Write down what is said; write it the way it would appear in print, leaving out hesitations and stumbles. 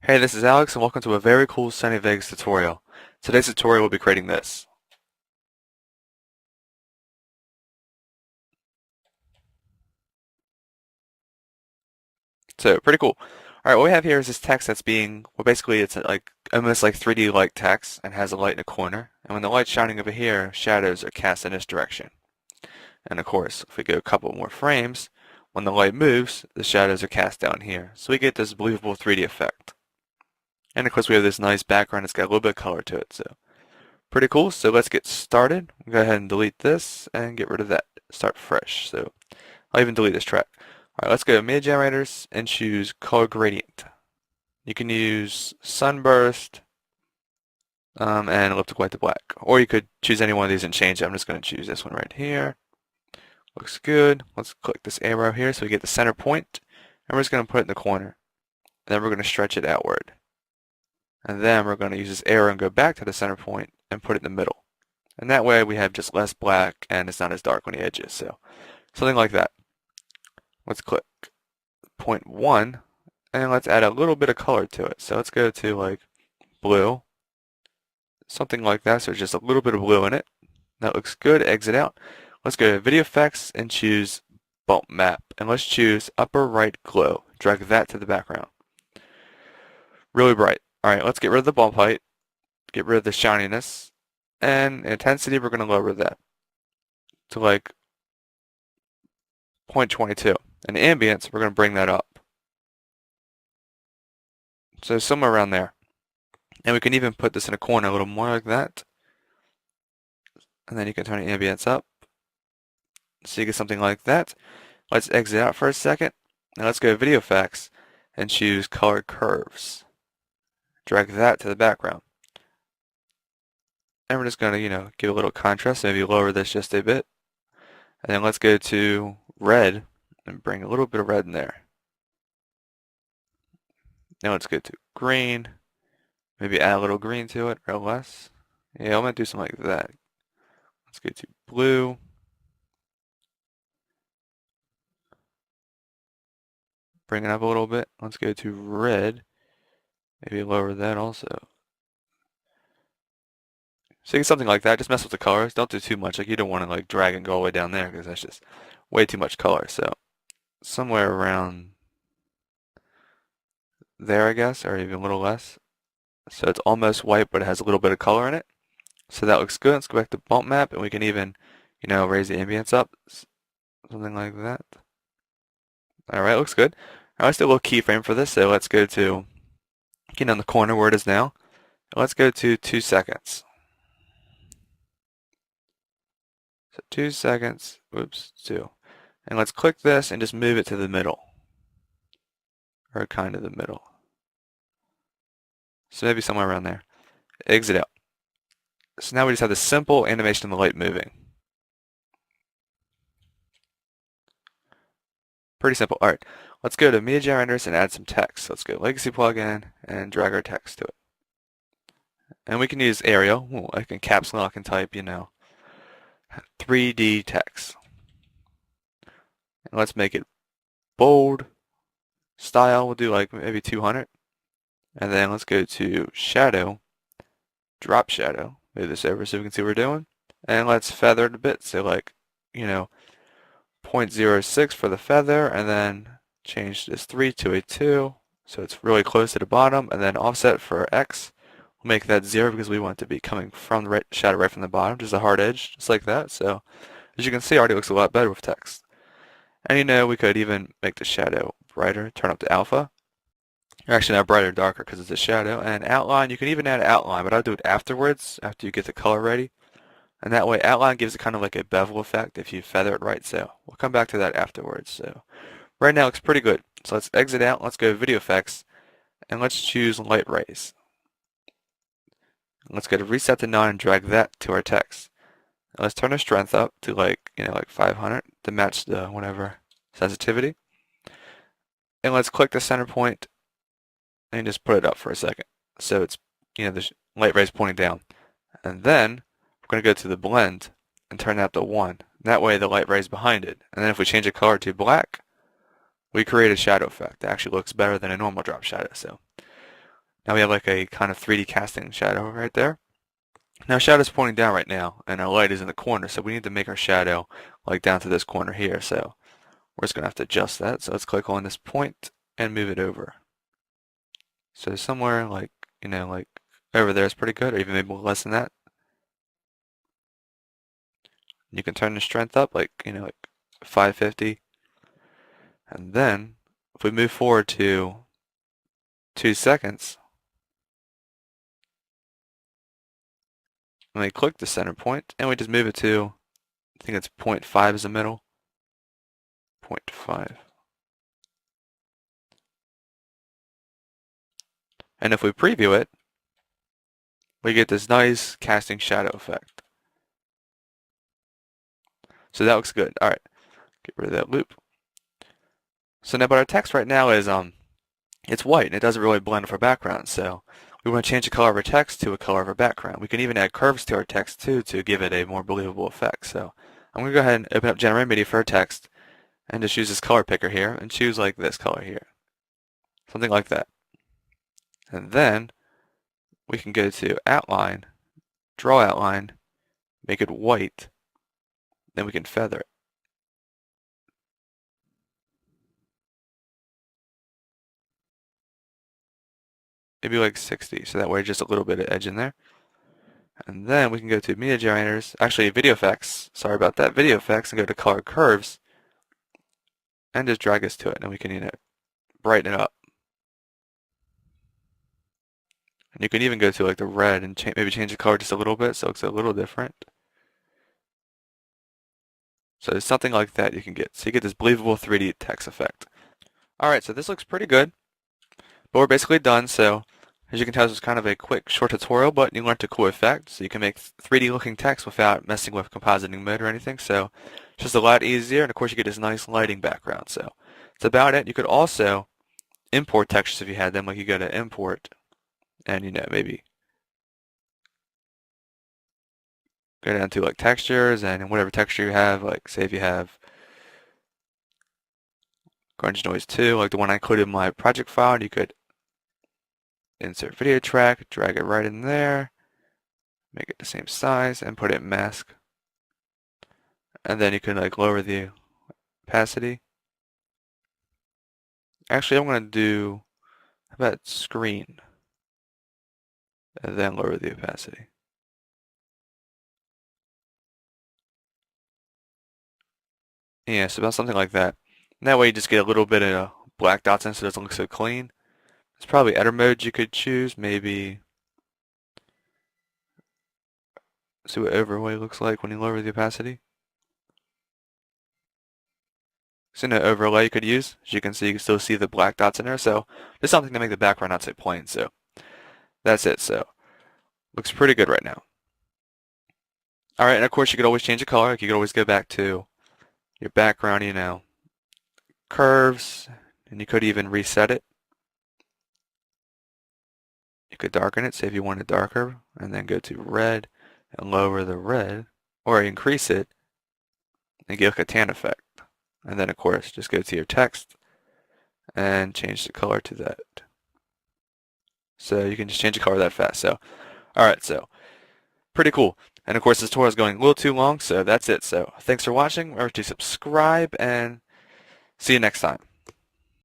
Hey, this is Alex and welcome to a very cool Sunny Vegas tutorial. Today's tutorial will be creating this. So, pretty cool. Alright, what we have here is this text that's being, well basically it's like almost like 3D like text and has a light in the corner. And when the light's shining over here, shadows are cast in this direction. And of course, if we go a couple more frames, when the light moves, the shadows are cast down here. So we get this believable 3D effect. And of course we have this nice background that's got a little bit of color to it. So pretty cool. So let's get started. Go ahead and delete this and get rid of that. Start fresh. So I'll even delete this track. Alright, let's go to media generators and choose color gradient. You can use sunburst and elliptic white to black. Or you could choose any one of these and change it. I'm just going to choose this one right here. Looks good. Let's click this arrow here so we get the center point. And we're just going to put it in the corner. And then we're going to stretch it outward. And then we're going to use this arrow and go back to the center point and put it in the middle. And that way we have just less black and it's not as dark on the edges. So something like that. Let's click point 1 and let's add a little bit of color to it. So let's go to like blue, something like that. So just a little bit of blue in it. That looks good. Exit out. Let's go to video effects and choose bump map. And let's choose upper right glow. Drag that to the background. Really bright. Alright, let's get rid of the bump height. Get rid of the shininess. And intensity, we're going to lower that to like 0.22. And ambience, we're going to bring that up. So somewhere around there. And we can even put this in a corner a little more like that. And then you can turn the ambience up. So you get something like that. Let's exit out for a second. Now let's go to video effects and choose color curves. Drag that to the background. And we're just going to, give a little contrast. Maybe lower this just a bit. And then let's go to red and bring a little bit of red in there. Now let's go to green. Maybe add a little green to it or less. Yeah, I'm going to do something like that. Let's go to blue. Bring it up a little bit. Let's go to red. Maybe lower that also. So you get something like that. Just mess with the colors. Don't do too much. Like you don't want to like drag and go all the way down there because that's just way too much color. So somewhere around there, I guess, or even a little less. So it's almost white, but it has a little bit of color in it. So that looks good. Let's go back to bump map, and we can even, raise the ambience up, something like that. All right, looks good. All right, let's do a little keyframe for this. So let's go to, in the corner where it is now. Let's go to 2 seconds. So 2 seconds, whoops, 2. And let's click this and just move it to the middle. Or kind of the middle. So maybe somewhere around there. Exit out. So now we just have the simple animation of the light moving. Pretty simple. Alright, let's go to media generators and add some text. Let's go legacy plugin and drag our text to it. And we can use Arial. Ooh, I can caps lock and type, 3D text. And let's make it bold. Style, we'll do like maybe 200. And then let's go to shadow, drop shadow. Move this over so we can see what we're doing. And let's feather it a bit. So like, 0.06 for the feather. And then change this 3 to a 2. So it's really close to the bottom. And then offset for X. We'll make that 0 because we want it to be coming from the shadow right from the bottom. Just a hard edge, just like that. So as you can see, it already looks a lot better with text. And we could even make the shadow brighter, turn up to alpha. Or actually not brighter, darker because it's a shadow. And outline, you can even add outline, but I'll do it afterwards, after you get the color ready. And that way outline gives it kind of like a bevel effect if you feather it right. So we'll come back to that afterwards. So right now it looks pretty good. So let's exit out, let's go to video effects, and let's choose light rays. Let's go to reset to none and drag that to our text. Now let's turn the strength up to like 500 to match the whatever sensitivity. And let's click the center point and just put it up for a second. So it's, the light rays pointing down. And then we're going to go to the blend and turn that to 1. That way the light rays behind it. And then if we change the color to black, we create a shadow effect. It actually looks better than a normal drop shadow. So Now we have like a kind of 3D casting shadow right there. Now shadow's pointing down right now, and our light is in the corner, so we need to make our shadow like down to this corner here. So we're just gonna have to adjust that. So let's click on this point and move it over. So somewhere like, like over there is pretty good, or even maybe less than that. You can turn the strength up like, like 550. And then if we move forward to 2 seconds, and we click the center point, and we just move it to, I think it's 0.5 is the middle. 0.5. And if we preview it, we get this nice casting shadow effect. So that looks good. Alright, get rid of that loop. So now, but our text right now is, it's white, and it doesn't really blend with our background, so we want to change the color of our text to a color of our background. We can even add curves to our text too to give it a more believable effect. So I'm going to go ahead and open up Generate Media for our text and just use this color picker here and choose like this color here. Something like that. And then we can go to Outline, Draw Outline, make it white, then we can feather it. Maybe like 60, so that way just a little bit of edge in there. And then we can go to Media Generators, actually Video Effects, sorry about that, Video Effects, and go to Color Curves, and just drag us to it, and we can, brighten it up. And you can even go to like the red and maybe change the color just a little bit so it looks a little different. So there's something like that you can get. So you get this believable 3D text effect. Alright, so this looks pretty good. But we're basically done, so as you can tell, this was kind of a quick, short tutorial, but you learned a cool effect, so you can make 3D looking text without messing with compositing mode or anything, so it's just a lot easier, and of course you get this nice lighting background, so that's about it. You could also import textures if you had them, like you go to import, and maybe go down to like textures, and whatever texture you have, like say if you have grunge noise 2, like the one I included in my project file, you could insert video track, drag it right in there, make it the same size, and put it in mask. And then you can like lower the opacity. Actually, I'm going to do, how about screen? And then lower the opacity. Yeah, so about something like that. And that way you just get a little bit of black dots in so it doesn't look so clean. There's probably editor modes you could choose, maybe see what overlay looks like when you lower the opacity. So no overlay you could use. As you can see, you can still see the black dots in there, so just something to make the background not so plain. So that's it. So looks pretty good right now. Alright, and of course you could always change the color. Like you could always go back to your background, curves, and you could even reset it. You could darken it, say if you want it darker, and then go to red and lower the red, or increase it and get like a tan effect. And then of course just go to your text and change the color to that. So you can just change the color that fast. So alright, so pretty cool. And of course this tutorial is going a little too long, so that's it. So thanks for watching. Remember to subscribe and see you next time.